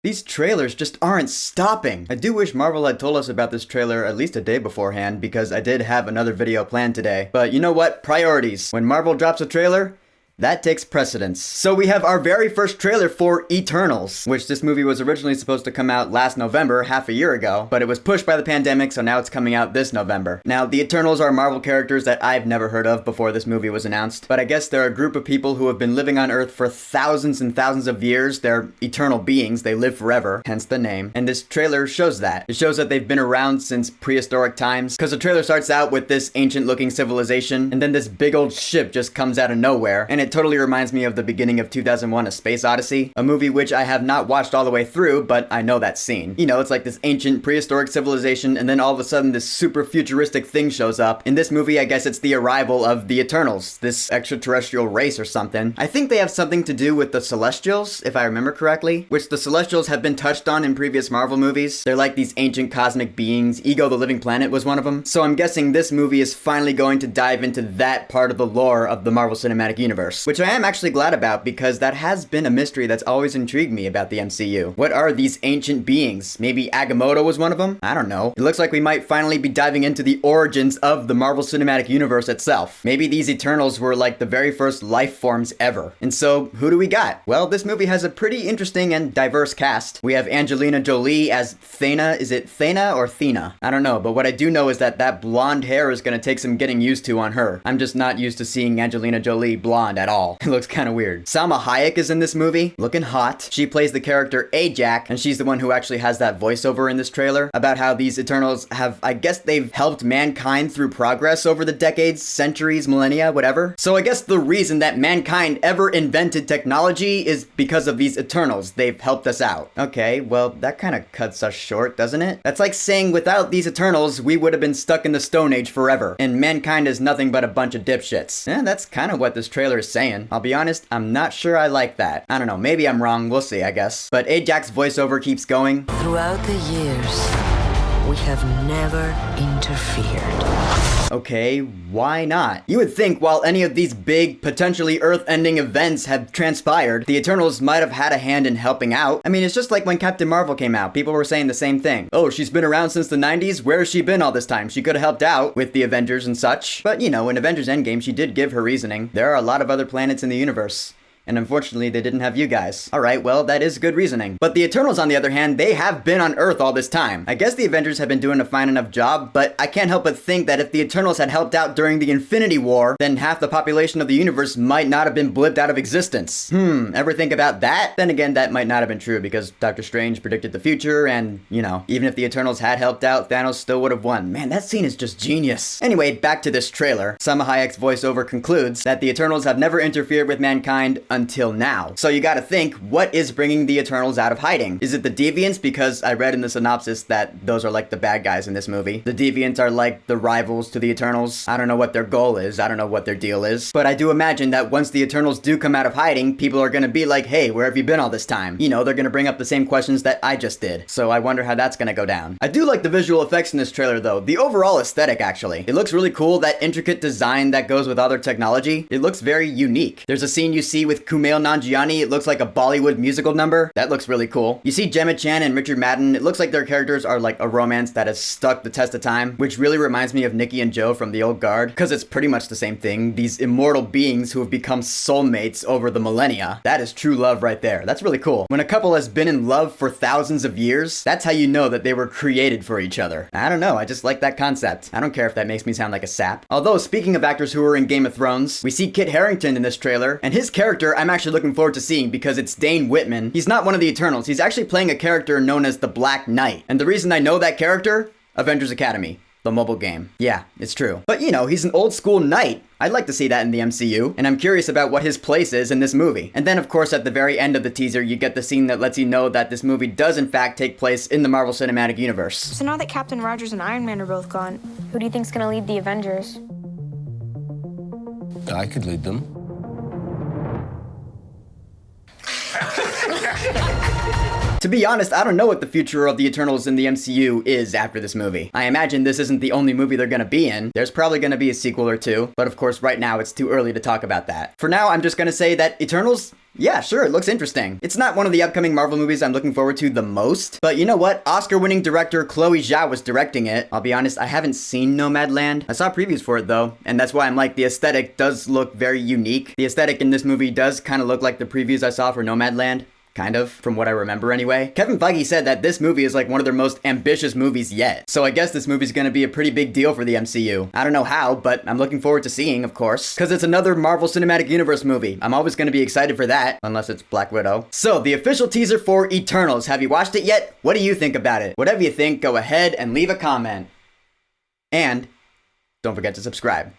These trailers just aren't stopping. I do wish Marvel had told us about this trailer at least a day beforehand, because I did have another video planned today. But you know what? Priorities. When Marvel drops a trailer, that takes precedence. So we have our very first trailer for Eternals, which this movie was originally supposed to come out last November, half a year ago, but it was pushed by the pandemic, so now it's coming out this November. Now, the Eternals are Marvel characters that I've never heard of before this movie was announced, but I guess they're a group of people who have been living on Earth for thousands and thousands of years. They're eternal beings, they live forever, hence the name. And this trailer shows that. It shows that they've been around since prehistoric times, because the trailer starts out with this ancient-looking civilization, and then this big old ship just comes out of nowhere, and it totally reminds me of the beginning of 2001: A Space Odyssey, a movie which I have not watched all the way through, but I know that scene. You know, it's like this ancient prehistoric civilization, and then all of a sudden this super futuristic thing shows up. In this movie, I guess it's the arrival of the Eternals, this extraterrestrial race or something. I think they have something to do with the Celestials, if I remember correctly, which the Celestials have been touched on in previous Marvel movies. They're like these ancient cosmic beings. Ego the Living Planet was one of them. So I'm guessing this movie is finally going to dive into that part of the lore of the Marvel Cinematic Universe, which I am actually glad about, because that has been a mystery that's always intrigued me about the MCU. What are these ancient beings? Maybe Agamotto was one of them? I don't know. It looks like we might finally be diving into the origins of the Marvel Cinematic Universe itself. Maybe these Eternals were like the very first life forms ever. And so, who do we got? Well, this movie has a pretty interesting and diverse cast. We have Angelina Jolie as Thena. Is it Thena or Thena? I don't know, but what I do know is that that blonde hair is gonna take some getting used to on her. I'm just not used to seeing Angelina Jolie blonde at all. It looks kind of weird. Salma Hayek is in this movie, looking hot. She plays the character Ajak, and she's the one who actually has that voiceover in this trailer about how these Eternals have, I guess they've helped mankind through progress over the decades, centuries, millennia, whatever. So I guess the reason that mankind ever invented technology is because of these Eternals. They've helped us out. Okay, well, that kind of cuts us short, doesn't it? That's like saying without these Eternals, we would have been stuck in the Stone Age forever, and mankind is nothing but a bunch of dipshits. Yeah, that's kind of what this trailer is saying. I'll be honest, I'm not sure I like that. I don't know, maybe I'm wrong, we'll see, I guess. But Ajak's voiceover keeps going. Throughout the years, we have never interfered. Okay, why not? You would think while any of these big, potentially Earth-ending events have transpired, the Eternals might have had a hand in helping out. I mean, it's just like when Captain Marvel came out. People were saying the same thing. Oh, she's been around since the 90s? Where has she been all this time? She could have helped out with the Avengers and such. But, you know, in Avengers Endgame, she did give her reasoning. There are a lot of other planets in the universe. And unfortunately, they didn't have you guys. Alright, well, that is good reasoning. But the Eternals, on the other hand, they have been on Earth all this time. I guess the Avengers have been doing a fine enough job, but I can't help but think that if the Eternals had helped out during the Infinity War, then half the population of the universe might not have been blipped out of existence. Ever think about that? Then again, that might not have been true, because Doctor Strange predicted the future, and, you know, even if the Eternals had helped out, Thanos still would have won. Man, that scene is just genius. Anyway, back to this trailer. Salma Hayek's voiceover concludes that the Eternals have never interfered with mankind until now. So you gotta think, what is bringing the Eternals out of hiding? Is it the Deviants? Because I read in the synopsis that those are like the bad guys in this movie. The Deviants are like the rivals to the Eternals. I don't know what their goal is. I don't know what their deal is. But I do imagine that once the Eternals do come out of hiding, people are gonna be like, hey, where have you been all this time? You know, they're gonna bring up the same questions that I just did. So I wonder how that's gonna go down. I do like the visual effects in this trailer though. The overall aesthetic, actually. It looks really cool, that intricate design that goes with other technology. It looks very unique. There's a scene you see with Kumail Nanjiani. It looks like a Bollywood musical number. That looks really cool. You see Gemma Chan and Richard Madden. It looks like their characters are like a romance that has stuck the test of time, which really reminds me of Nikki and Joe from The Old Guard, because it's pretty much the same thing. These immortal beings who have become soulmates over the millennia. That is true love right there. That's really cool. When a couple has been in love for thousands of years, that's how you know that they were created for each other. I don't know. I just like that concept. I don't care if that makes me sound like a sap. Although, speaking of actors who are in Game of Thrones, we see Kit Harrington in this trailer, and his character I'm actually looking forward to seeing because it's Dane Whitman. He's not one of the Eternals. He's actually playing a character known as the Black Knight. And the reason I know that character? Avengers Academy. The mobile game. Yeah, it's true. But you know, he's an old school knight. I'd like to see that in the MCU, and I'm curious about what his place is in this movie. And then, of course, at the very end of the teaser, you get the scene that lets you know that this movie does in fact take place in the Marvel Cinematic Universe. So now that Captain Rogers and Iron Man are both gone, who do you think's gonna lead the Avengers? I could lead them. To be honest, I don't know what the future of the Eternals in the MCU is after this movie. I imagine this isn't the only movie they're gonna be in. There's probably gonna be a sequel or two, but of course right now it's too early to talk about that. For now, I'm just gonna say that Eternals, yeah, sure, it looks interesting. It's not one of the upcoming Marvel movies I'm looking forward to the most, but you know what? Oscar-winning director Chloe Zhao was directing it. I'll be honest, I haven't seen Nomadland. I saw previews for it though, and that's why I'm like, the aesthetic does look very unique. The aesthetic in this movie does kind of look like the previews I saw for Nomadland. Kind of, from what I remember anyway. Kevin Feige said that this movie is like one of their most ambitious movies yet. So I guess this movie's gonna be a pretty big deal for the MCU. I don't know how, but I'm looking forward to seeing, of course. Cause it's another Marvel Cinematic Universe movie. I'm always gonna be excited for that, unless it's Black Widow. So, the official teaser for Eternals. Have you watched it yet? What do you think about it? Whatever you think, go ahead and leave a comment. And don't forget to subscribe.